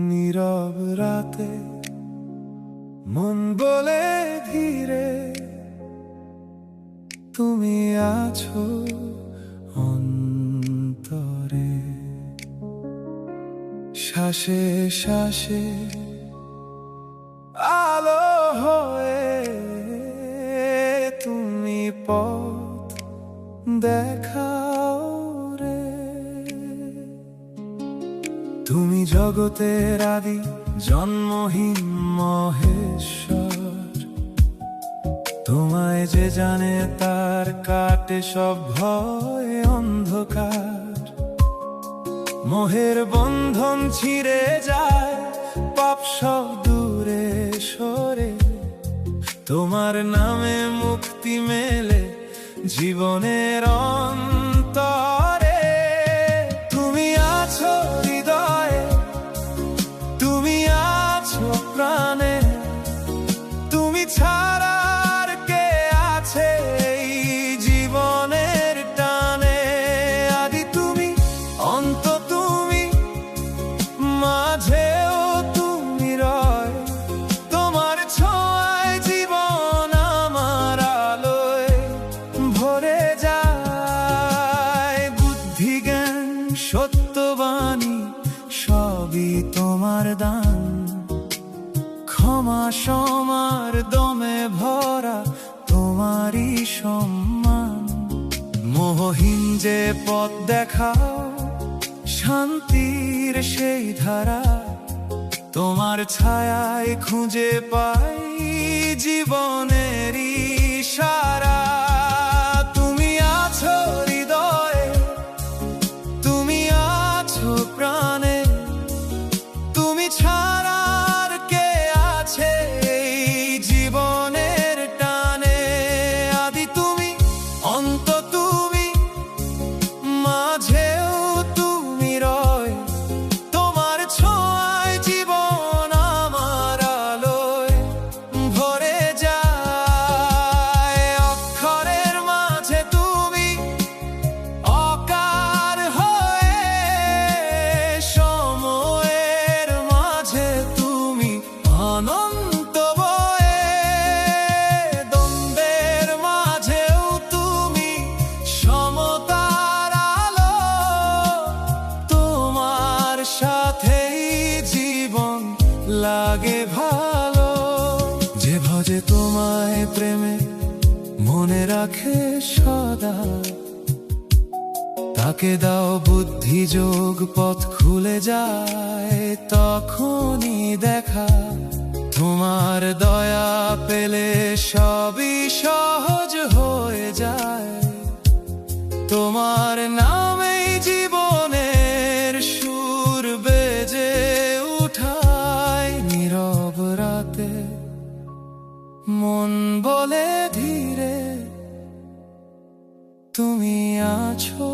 নীরব রাতে মন বলে ধীরে তুমি আছো অন্তরে, শ্বাসে শ্বাসে আলো হয়ে তুমি পথ দেখাও রে। তুমি জগতের আদি জন্মহীন মহেশ্বর, তোমায় যে জানে তার কাটে সব ভয় অন্ধকার। মোহের বন্ধন ছিঁড়ে যায়, পাপ সব দূরে সরে, তোমার নামে মুক্তি মেলে জীবনের অন্তরে। তুমি আছো হৃদয়ে, তুমি আছো প্রাণে, তুমি ছাড়া আর কে আছে এই জীবনের টানে। আদি তুমি, অন্ত তুমি, মাঝেও তুমি রয়, তোমার ছোঁয়ায় জীবন আমার আলোয় ভরে যায়। বুদ্ধি জ্ঞান সত্যবাণী সবই তোমার দান, ক্ষমা সমার দমে ভরা তোমারই সম্মান। মোহহীন যে পথ দেখাও শান্তির সেই ধারা, তোমার ছায়ায় খুঁজে পাই জীবনের ইশারা। তুমি আছো হৃদয়ে, তুমি আছো প্রাণে, তুমি ছাড়া আর কে আছে এই জীবনের টানে। আদি তুমি, অন্ত তুমি, মাঝেও তুমি রয়, তোমার ছোঁয়ায় জীবন আমার আলোয় ভরে যায়। অক্ষরের মাঝে তুমি অকার হয়ে, সময়ের মাঝে তুমি অনন্ত বয়ে, দ্বন্দ্বের মাঝেও তুমি সমতার আলো, তোমার সাথেই জীবন লাগে ভালো। যে ভজে তোমায় প্রেমে মনে রাখে সদা, তাকে দাও বুদ্ধি যোগ, পথ খুলে যায় তখনই দেখা। তোমার দয়া পেলে সবই সহজ হয়ে যায়, তোমার নামেই জীবনের সুর বেজে উঠায়। নীরব রাতে মন বলে ধীরে তুমি আছো